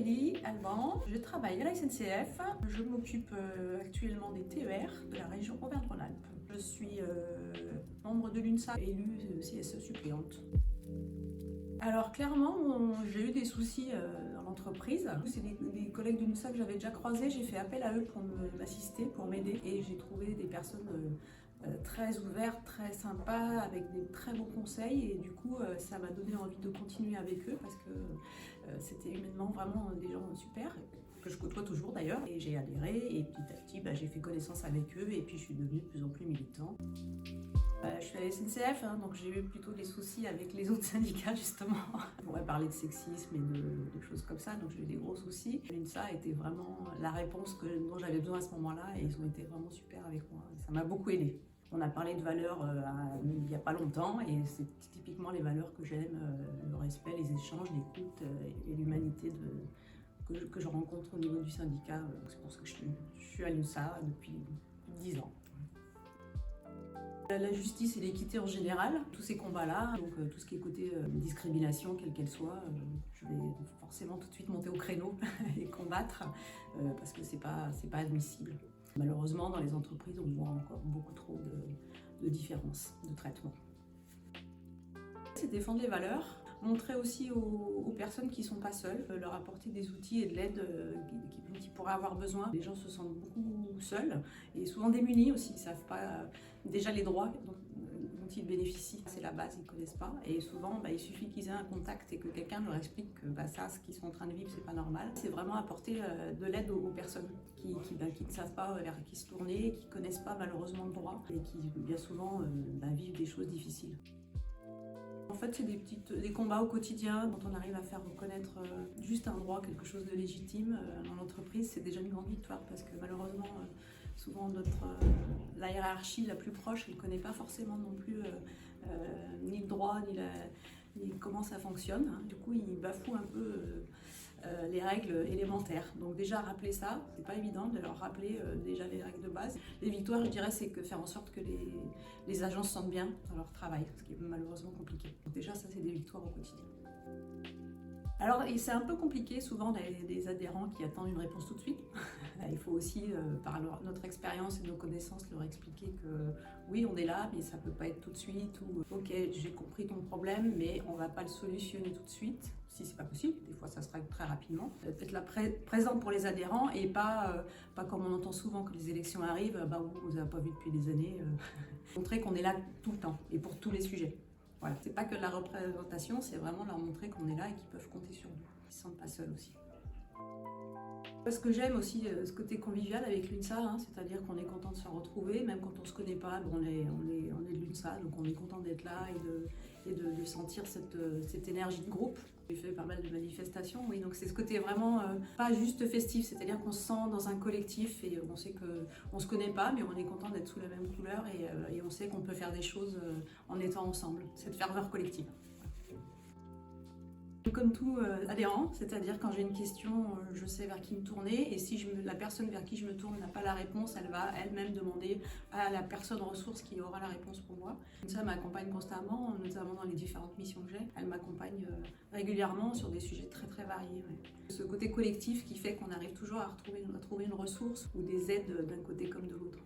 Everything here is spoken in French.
Aurélie Alban, je travaille à la SNCF. Je m'occupe actuellement des TER de la région Auvergne-Rhône-Alpes. Je suis membre de l'UNSA, élue CSE suppléante. Alors clairement, j'ai eu des soucis dans l'entreprise. C'est des collègues de l'UNSA que j'avais déjà croisés. J'ai fait appel à eux pour m'assister, pour m'aider. Et j'ai trouvé des personnes très ouvertes, très sympas, avec des très bons conseils. Et du coup, ça m'a donné envie de continuer avec eux parce que c'était humainement vraiment des gens super, que je côtoie toujours d'ailleurs. Et j'ai adhéré et petit à petit, j'ai fait connaissance avec eux et puis je suis devenue de plus en plus militant. Je suis à la SNCF, donc j'ai eu plutôt des soucis avec les autres syndicats justement. On pourrait parler de sexisme et de choses comme ça, donc j'ai eu des gros soucis. L'UNSA était vraiment la réponse dont j'avais besoin à ce moment-là et ils ont été vraiment super avec moi. Ça m'a beaucoup aidée. On a parlé de valeurs il n'y a pas longtemps et c'est typiquement les valeurs que j'aime, le respect, les échanges, l'écoute et l'humanité que je rencontre au niveau du syndicat. C'est pour ça que je suis à l'UNSA depuis 10 ans. La justice et l'équité en général, tous ces combats-là, donc tout ce qui est côté discrimination, quelle qu'elle soit, je vais forcément tout de suite monter au créneau et combattre parce que c'est pas admissible. Malheureusement, dans les entreprises, on voit encore beaucoup trop de différences de traitement. C'est défendre les valeurs, montrer aussi aux personnes qui ne sont pas seules, leur apporter des outils et de l'aide qui pourraient avoir besoin. Les gens se sentent beaucoup seuls et souvent démunis aussi, ils ne savent pas déjà les droits dont ils bénéficient. C'est la base, ils ne connaissent pas et souvent il suffit qu'ils aient un contact et que quelqu'un leur explique que ça, ce qu'ils sont en train de vivre, c'est pas normal. C'est vraiment apporter de l'aide aux personnes qui ne savent pas vers qui se tourner, qui ne connaissent pas malheureusement le droit et qui bien souvent vivent des choses difficiles. En fait, c'est des combats au quotidien. Quand on arrive à faire reconnaître juste un droit, quelque chose de légitime dans l'entreprise, c'est déjà une grande victoire parce que malheureusement, souvent la hiérarchie la plus proche, elle ne connaît pas forcément non plus ni le droit, ni comment ça fonctionne. Du coup, ils bafouent un peu les règles élémentaires. Donc déjà, rappeler ça, c'est pas évident de leur rappeler déjà les règles de base. Les victoires, je dirais, c'est faire en sorte que les agents se sentent bien dans leur travail, ce qui est malheureusement compliqué. Donc déjà, ça, c'est des victoires au quotidien. Alors, c'est un peu compliqué, souvent, des adhérents qui attendent une réponse tout de suite. Il faut aussi, par notre expérience et nos connaissances, leur expliquer que oui, on est là, mais ça ne peut pas être tout de suite. Ou ok, j'ai compris ton problème, mais on ne va pas le solutionner tout de suite, si c'est pas possible. Des fois, ça se règle très rapidement. Être là présent pour les adhérents et pas comme on entend souvent que les élections arrivent, vous ne avez pas vu depuis des années. Montrer qu'on est là tout le temps et pour tous les sujets. Voilà, c'est pas que de la représentation, c'est vraiment leur montrer qu'on est là et qu'ils peuvent compter sur nous, qu'ils ne se sentent pas seuls aussi. Ce que j'aime aussi, ce côté convivial avec l'UNSA, c'est-à-dire qu'on est content de se retrouver, même quand on ne se connaît pas, on est de l'UNSA, donc on est content d'être là et de sentir cette énergie de groupe. J'ai fait pas mal de manifestations, oui, donc c'est ce côté vraiment pas juste festif, c'est-à-dire qu'on se sent dans un collectif et on sait qu'on ne se connaît pas, mais on est content d'être sous la même couleur et on sait qu'on peut faire des choses en étant ensemble, cette ferveur collective. Comme tout adhérent, c'est-à-dire quand j'ai une question, je sais vers qui me tourner et si la personne vers qui je me tourne n'a pas la réponse, elle va elle-même demander à la personne ressource qui aura la réponse pour moi. Ça m'accompagne constamment, notamment dans les différentes missions que j'ai. Elle m'accompagne régulièrement sur des sujets très très variés. Ouais. Ce côté collectif qui fait qu'on arrive toujours à trouver une ressource ou des aides d'un côté comme de l'autre.